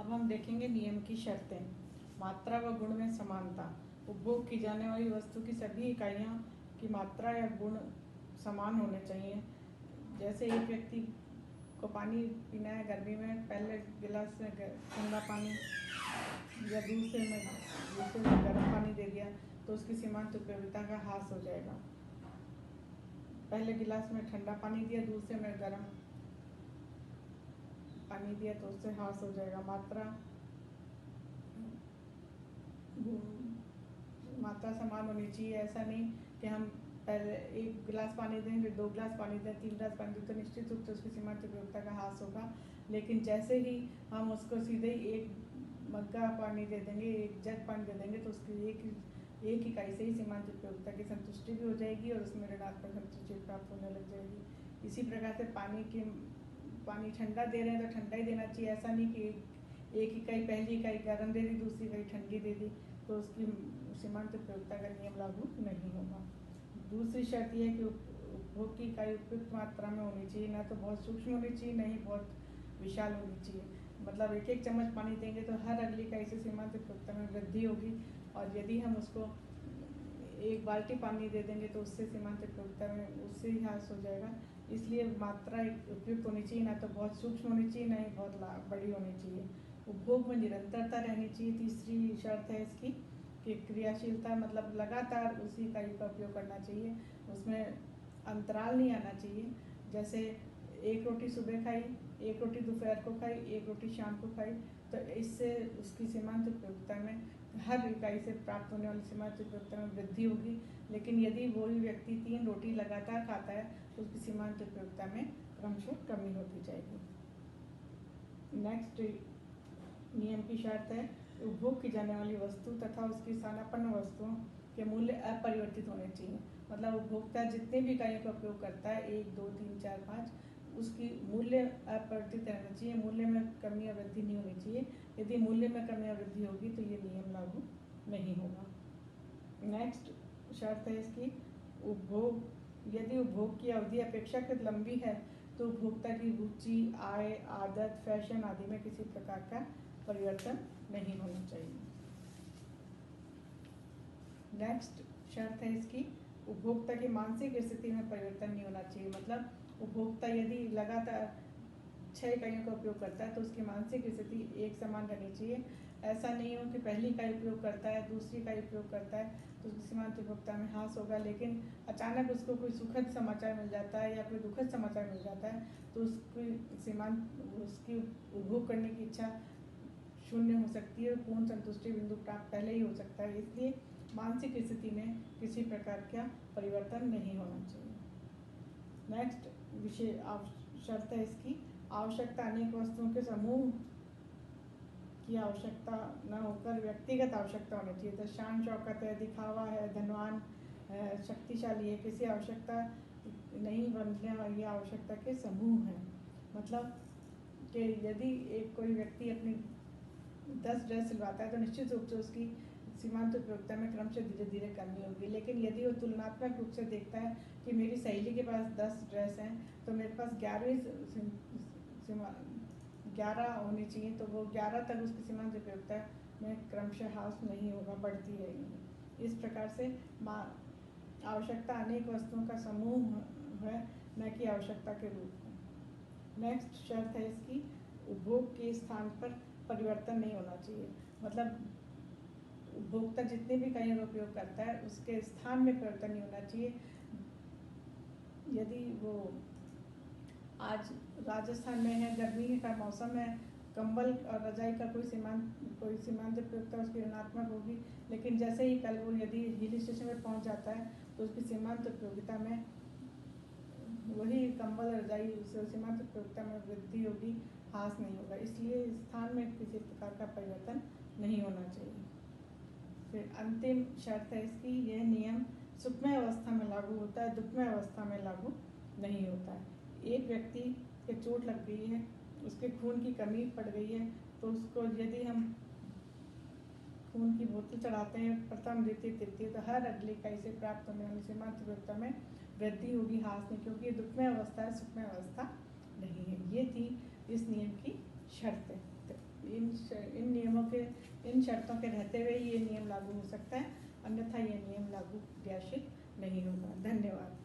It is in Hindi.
अब हम देखेंगे नियम की शर्तें। मात्रा व गुण में समानता। उपभोग की जाने वाली वस्तु की सभी इकाइयों की मात्रा या गुण समान होने चाहिए। जैसे एक व्यक्ति को पानी पीना है गर्मी में, पहले गिलास में ठंडा पानी या दूसरे में गर्म पानी दे दिया तो उसकी सीमांत उपयोगिता का ह्रास हो जाएगा। पहले गिलास में ठंडा पानी दिया, दूसरे में गर्म पानी दिया तो उससे ह्रास हो जाएगा। मात्रा समान होनी चाहिए। ऐसा नहीं कि हम पहले एक गिलास पानी दें, फिर 2 गिलास पानी दें, 3 गिलास पानी दें, तो निश्चित रूप से उसकी सीमांत उपयोगिता का ह्रास होगा। लेकिन जैसे ही हम उसको सीधे ही एक मग्गा पानी दे देंगे, एक जग पानी दे देंगे, तो उसकी एक इकाई से ही सीमांत उपयोगिता की संतुष्टि भी हो जाएगी और उसमें ऋणात्मक संतुष्टि प्राप्त होने लग जाएगी। इसी प्रकार से पानी ठंडा दे रहे हैं तो ठंडा ही देना चाहिए। ऐसा नहीं कि एक इकाई, पहली इकाई गर्म दे दी, दूसरी इकाई ठंडी दे दी, तो उसकी सीमांत उपयोगिता का नियम लागू नहीं होगा। दूसरी शर्त यह है कि उपभोग की इकाई उपयुक्त मात्रा में होनी चाहिए, ना तो बहुत सूक्ष्म होनी चाहिए, ना ही बहुत विशाल होनी चाहिए। मतलब 1-1 चम्मच पानी देंगे तो हर अगली इकाई से सीमांत उपयोगिता में वृद्धि होगी, और यदि हम उसको 1 बाल्टी पानी दे देंगे तो उससे सीमांत उपयोगिता में उससे ही ह्रास हो जाएगा। इसलिए मात्रा उपयुक्त होनी चाहिए, ना तो बहुत सूक्ष्म होनी चाहिए, ना ही बहुत बड़ी होनी चाहिए। उपभोग में निरंतरता रहनी चाहिए। तीसरी शर्त है इसकी कि क्रियाशीलता, मतलब लगातार उसी इकाई का उपयोग करना चाहिए, उसमें अंतराल नहीं आना चाहिए। जैसे 1 रोटी सुबह खाई, 1 रोटी दोपहर को खाई, 1 रोटी शाम को खाई, तो इससे उसकी सीमांत उपयोगिता में हर इकाई से प्राप्त होने वाली सीमांत उपयोगिता में वृद्धि होगी। लेकिन यदि वही व्यक्ति 3 रोटी लगातार खाता है तो उसकी सीमांत उपयोगिता में क्रमशः कमी होती जाएगी। नेक्स्ट नियम की शर्त है, उपभोग की जाने वाली वस्तु तथा उसकी स्थानापन्न वस्तुओं के मूल्य अपरिवर्तित होने चाहिए। मतलब उपभोक्ता जितने भी इकाइयों का उपयोग करता है, 1, 2, 3, 4, 5, उसकी मूल्य अपरिवर्तित रहना चाहिए। मूल्य में कमी या वृद्धि नहीं होनी चाहिए। यदि मूल्य में कमी या वृद्धि होगी तो ये नियम लागू नहीं होगा। नेक्स्ट शर्त है इसकी, यदि उपभोग की अवधि अपेक्षाकृत लंबी है तो उपभोक्ता की रुचि, आय, आदत, फैशन आदि में किसी प्रकार का परिवर्तन नहीं होना चाहिए। नेक्स्ट शर्त है इसकी, उपभोक्ता की मानसिक स्थिति में परिवर्तन नहीं होना चाहिए। मतलब उपभोक्ता यदि लगातार 6 इकाइयों का उपयोग करता है तो उसकी मानसिक स्थिति एक समान रहनी चाहिए। ऐसा नहीं हो कि पहली इकाई उपयोग करता है, दूसरी इकाई उपयोग करता है तो उसकी सीमांत उपयोगिता में ह्रास होगा, लेकिन अचानक उसको कोई सुखद समाचार मिल जाता है या कोई दुखद समाचार मिल जाता है तो उसकी उपभोग करने की इच्छा शून्य हो सकती है, पूर्ण संतुष्टि बिंदु प्राप्त पहले ही हो सकता है। इसलिए मानसिक स्थिति में किसी प्रकार का परिवर्तन नहीं होना चाहिए। नेक्स्ट विषय शर्त है इसकी, आवश्यकता अनेक वस्तुओं के समूह की आवश्यकता न होकर व्यक्तिगत आवश्यकता होनी चाहिए। तो शान शौकत है, दिखावा है, धनवान है, शक्तिशाली है, किसी आवश्यकता नहीं बनने वाली आवश्यकता के समूह हैं। मतलब कि यदि कोई व्यक्ति अपनी 10 ड्रेस सिलवाता है तो निश्चित रूप से उसकी सीमांत उपयोगिता में क्रमशः धीरे धीरे कमी होगी। लेकिन यदि वो तुलनात्मक रूप से देखता है कि मेरी सहेली के पास 10 ड्रेस हैं तो मेरे पास 11 होनी चाहिए, तो वो 11 तक उसकी सीमांत उपयोगिता में क्रमशः ह्रास नहीं होगा, बढ़ती रहेगी। इस प्रकार से आवश्यकता अनेक वस्तुओं का समूह है, न कि आवश्यकता के रूप में। नेक्स्ट शर्त है इसकी, उपभोग के स्थान पर परिवर्तन नहीं होना चाहिए। मतलब उपभोक्ता जितने भी इकाइयों का उपयोग करता है उसके स्थान में परिवर्तन नहीं होना चाहिए। यदि वो आज राजस्थान में है, गर्मी का मौसम है, कंबल और रजाई का कोई सीमांत उपयोगिता उसकी ऋणात्मक होगी, लेकिन जैसे ही कल वो यदि हिल स्टेशन में पहुंच जाता है तो उसकी सीमांत उपयोगिता में वही कंबल रजाई सीमांत उपयोगिता में वृद्धि होगी, ह्रास नहीं होगा। इसलिए स्थान में किसी प्रकार का परिवर्तन नहीं होना चाहिए। फिर अंतिम शर्त है इसकी, यह नियम सुखमय अवस्था में लागू होता है, दुखमय अवस्था में लागू नहीं होता है। एक व्यक्ति के चोट लग गई है, उसके खून की कमी पड़ गई है, तो उसको यदि हम खून की बोतल चढ़ाते हैं प्रथम, द्वितीय, तृतीय, तो हर अगली इकाई से प्राप्त होने वाली सीमांत उपयोगिता में वृद्धि होगी, ह्रास नहीं, क्योंकि ये दुखमय अवस्था है, सुखमय अवस्था नहीं है। ये थी इस नियम की शर्तें। इन नियमों के, इन शर्तों के रहते हुए ये नियम लागू हो सकता है, अन्यथा ये नियम लागू क्रियाशील नहीं होगा। धन्यवाद।